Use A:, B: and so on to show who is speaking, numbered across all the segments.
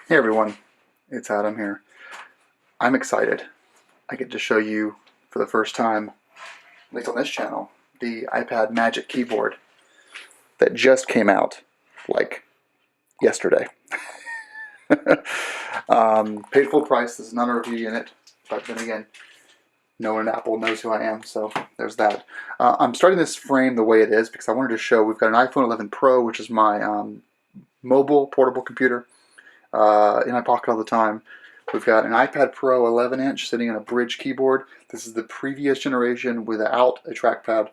A: Hey everyone, it's Adam here. I'm excited. I get to show you for the first time, at least on this channel, the iPad Magic Keyboard that just came out, like, yesterday. Paid full price, there's not a review unit, but then again, no one at Apple knows who I am, so there's that. I'm starting this frame the way it is because I wanted to show we've got an iPhone 11 Pro, which is my mobile portable computer in my pocket all the time. We've got an iPad Pro 11-inch sitting on a bridge keyboard. This is the previous generation without a trackpad.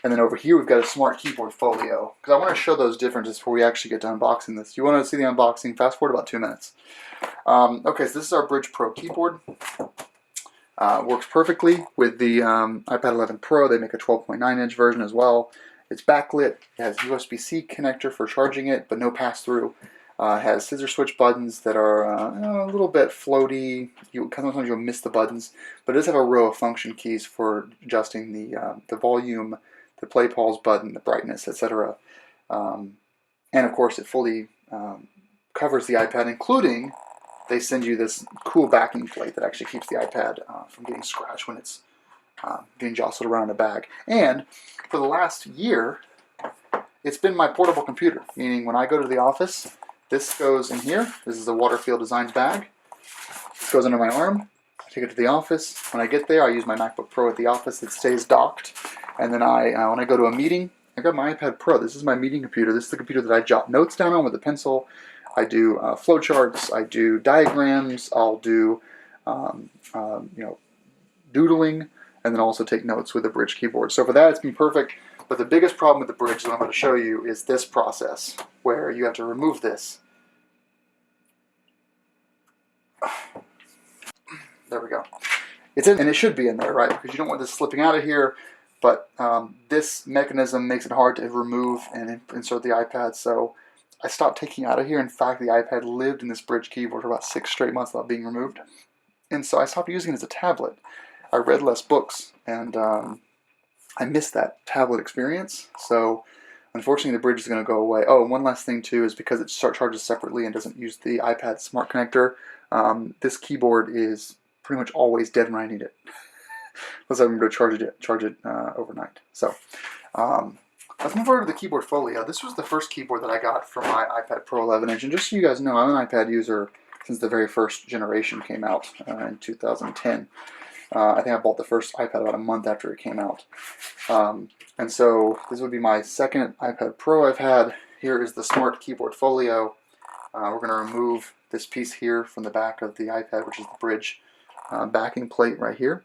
A: And then over here we've got a smart keyboard Folio. Because I want to show those differences before we actually get to unboxing this. If you want to see the unboxing, fast forward about 2 minutes. Okay, so this is our Bridge Pro keyboard. Works perfectly with the iPad 11 Pro. They make a 12.9-inch version as well. It's backlit. It has USB-C connector for charging it, but no pass-through. Has scissor switch buttons that are a little bit floaty. Sometimes you'll miss the buttons, but it does have a row of function keys for adjusting the volume, the play pause button, the brightness, etc. And of course, it fully covers the iPad, including they send you this cool backing plate that actually keeps the iPad from getting scratched when it's being jostled around in a bag. And for the last year, it's been my portable computer, meaning when I go to the office, this goes in here. This is a Waterfield designed bag. This goes under my arm. I take it to the office. When I get there, I use my MacBook Pro at the office. It stays docked. And then when I go to a meeting, I got my iPad Pro. This is my meeting computer. This is the computer that I jot notes down on with a pencil. I do flowcharts. I do diagrams. I'll do doodling, and then also take notes with the Bridge keyboard. So for that, it's been perfect. But the biggest problem with the Bridge that I'm going to show you is this process, where you have to remove this. There we go. It's in, and it should be in there, right? Because you don't want this slipping out of here. But this mechanism makes it hard to remove and insert the iPad. So I stopped taking it out of here. In fact, the iPad lived in this Bridge keyboard for about 6 straight months without being removed. And so I stopped using it as a tablet. I read less books, and I missed that tablet experience. So unfortunately the Bridge is going to go away. Oh, and one last thing too is because it charges separately and doesn't use the iPad smart connector, this keyboard is pretty much always dead when I need it. Unless I remember to charge it overnight. So let's move over to the keyboard Folio. This was the first keyboard that I got for my iPad Pro 11-inch. And just so you guys know, I'm an iPad user since the very first generation came out in 2010. I think I bought the first iPad about a month after it came out. And so this would be my second iPad Pro I've had. Here is the Smart Keyboard Folio. We're going to remove this piece here from the back of the iPad, which is the Bridge backing plate right here.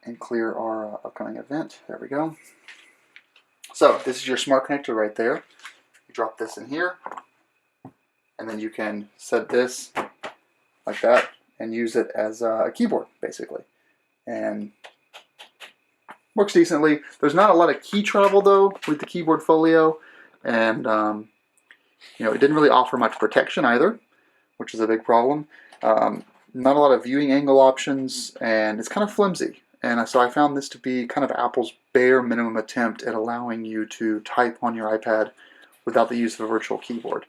A: And clear our upcoming event. There we go. So this is your smart connector right there. You drop this in here, and then you can set this like that and use it as a keyboard, basically. And works decently. There's not a lot of key travel, though, with the keyboard Folio. And, it didn't really offer much protection either, which is a big problem. Not a lot of viewing angle options, and it's kind of flimsy. And so I found this to be kind of Apple's bare minimum attempt at allowing you to type on your iPad without the use of a virtual keyboard.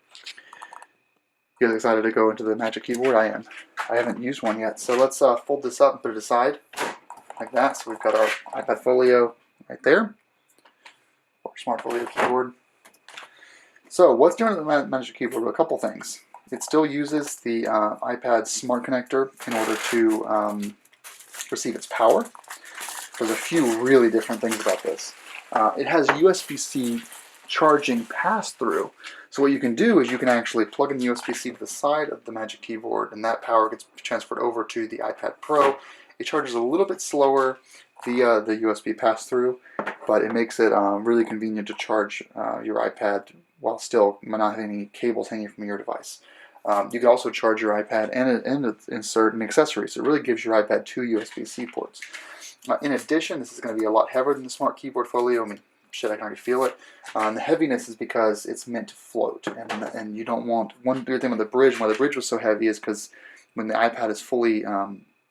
A: You guys excited to go into the Magic Keyboard? I am. I haven't used one yet. So let's fold this up and put it aside like that. So we've got our iPad Folio right there. Or Smart Folio keyboard. So what's doing with the Magic Keyboard? Well, a couple things. It still uses the iPad Smart Connector in order to receive its power. There's a few really different things about this. It has USB-C charging pass-through. So what you can do is you can actually plug in the USB-C to the side of the Magic Keyboard, and that power gets transferred over to the iPad Pro. It charges a little bit slower via the USB pass-through, but it makes it really convenient to charge your iPad while still not having any cables hanging from your device. You can also charge your iPad and insert an accessory, so it really gives your iPad 2 USB-C ports. In addition, this is going to be a lot heavier than the Smart Keyboard Folio. I mean, shit, I can already feel it. The heaviness is because it's meant to float, and you don't want, one weird thing with the Bridge, why the Bridge was so heavy is because when the iPad is fully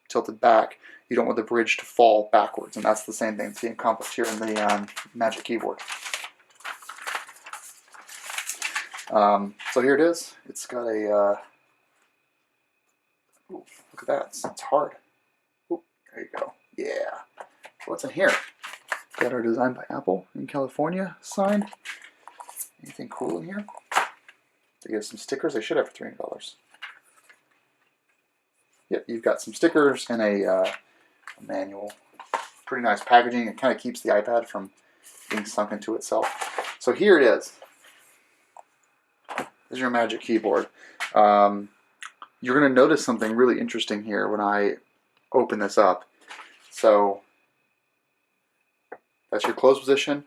A: tilted back, you don't want the Bridge to fall backwards, and that's the same thing that's being accomplished here in the Magic Keyboard. So here it is. It's got a, ooh, look at that, it's hard. Ooh, there you go. Yeah. What's in here? Got our Designed by Apple in California signed. Anything cool in here? They get some stickers. They should have for $300. Yep, you've got some stickers and a manual. Pretty nice packaging. It kind of keeps the iPad from being sunk into itself. So here it is. This is your Magic Keyboard. You're going to notice something really interesting here when I open this up. So that's your closed position.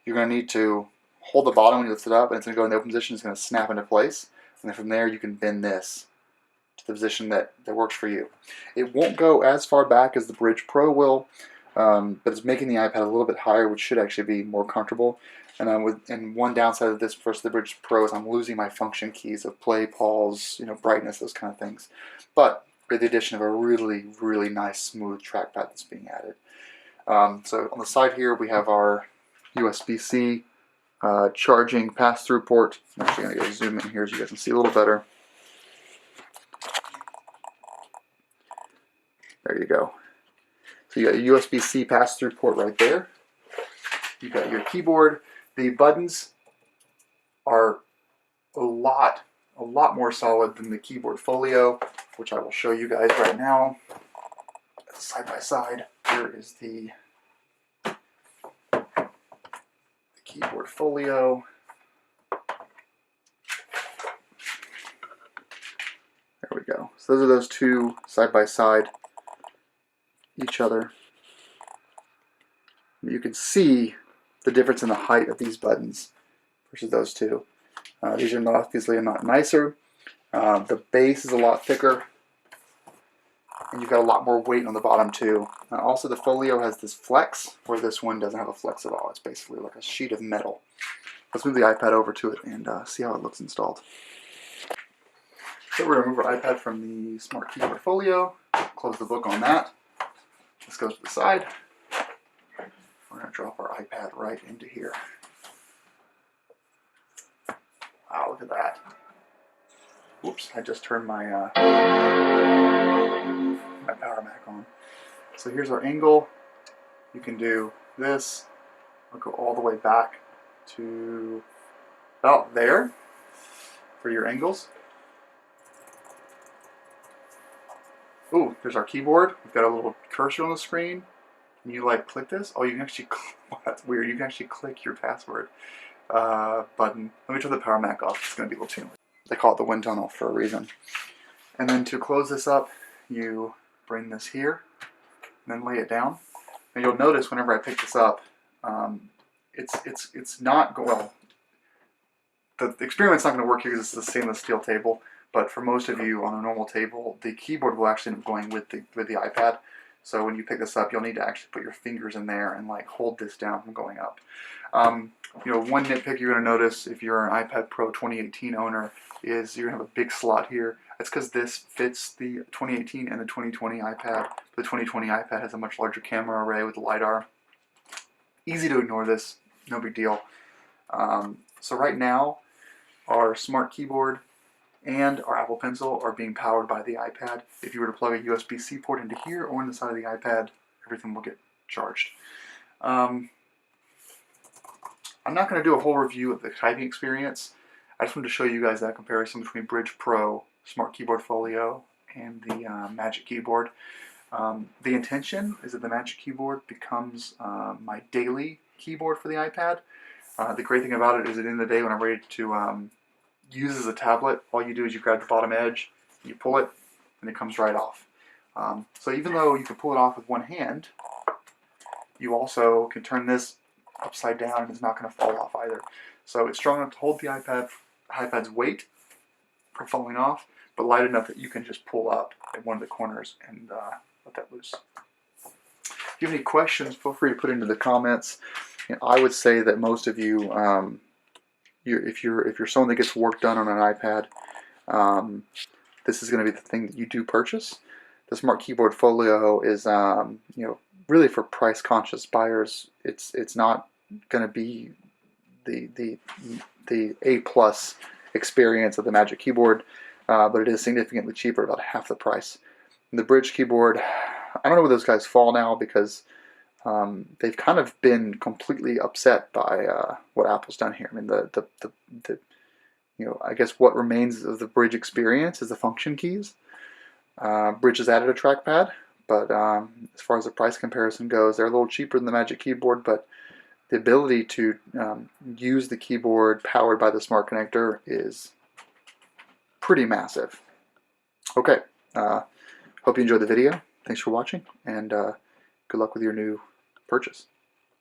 A: You're going to need to hold the bottom when you lift it up, and it's going to go in the open position. It's going to snap into place. And then from there, you can bend this to the position that works for you. It won't go as far back as the Bridge Pro will, but it's making the iPad a little bit higher, which should actually be more comfortable. And one downside of this versus the Bridge Pro is I'm losing my function keys of play, pause, brightness, those kind of things. But with the addition of a really, really nice smooth trackpad that's being added. So on the side here we have our USB-C charging pass-through port. I'm actually going to go zoom in here so you guys can see a little better. There you go. So you got a USB-C pass-through port right there. You got your keyboard. The buttons are a lot more solid than the keyboard Folio, which I will show you guys right now. Side by side, here is the keyboard Folio. There we go. So those are those two side by side each other. You can see the difference in the height of these buttons versus those two. These are obviously not nicer. The base is a lot thicker, and you've got a lot more weight on the bottom too. Also, the Folio has this flex, where this one doesn't have a flex at all. It's basically like a sheet of metal. Let's move the iPad over to it and see how it looks installed. So we're going to move our iPad from the Smart Keyboard Folio, close the book on that. This goes to the side. We're going to drop our iPad right into here. Wow, look at that. Whoops, I just turned my my Power Mac on. So here's our angle. You can do this. I'll go all the way back to about there for your angles. Ooh, there's our keyboard. We've got a little cursor on the screen. Can you like click this? Oh, you can actually, well, that's weird. You can actually click your password button. Let me turn the Power Mac off. It's going to be a little too. They call it the wind tunnel for a reason. And then to close this up, you bring this here and then lay it down. And you'll notice whenever I pick this up, it's not well. The experiment's not going to work here because it's a stainless steel table. But for most of you on a normal table, the keyboard will actually end up going with the iPad. So when you pick this up, you'll need to actually put your fingers in there and like hold this down from going up. One nitpick you're going to notice if you're an iPad Pro 2018 owner is you're going to have a big slot here. That's because this fits the 2018 and the 2020 iPad. The 2020 iPad has a much larger camera array with LiDAR. Easy to ignore this, no big deal. So right now, our Smart Keyboard and our Apple Pencil are being powered by the iPad. If you were to plug a USB-C port into here or in the side of the iPad, everything will get charged. I'm not going to do a whole review of the typing experience. I just wanted to show you guys that comparison between Bridge Pro, Smart Keyboard Folio, and the Magic Keyboard. The intention is that the Magic Keyboard becomes my daily keyboard for the iPad. The great thing about it is that in the day when I'm ready to use as a tablet, all you do is you grab the bottom edge, you pull it, and it comes right off. So even though you can pull it off with one hand, you also can turn this upside down and it's not going to fall off either. So it's strong enough to hold the iPad's weight from falling off, but light enough that you can just pull up at one of the corners and let that loose. If you have any questions, feel free to put into the comments. I would say that most of you, if you're someone that gets work done on an iPad, this is going to be the thing that you do purchase. The Smart Keyboard Folio is, really for price-conscious buyers. It's not going to be the A+ experience of the Magic Keyboard, but it is significantly cheaper, about half the price. And the Bridge keyboard, I don't know where those guys fall now, because they've kind of been completely upset by what Apple's done here. I mean, I guess what remains of the Bridge experience is the function keys. Bridge has added a trackpad, but as far as the price comparison goes, they're a little cheaper than the Magic Keyboard, but the ability to use the keyboard powered by the Smart Connector is pretty massive. Okay, hope you enjoyed the video. Thanks for watching, and good luck with your new purchase.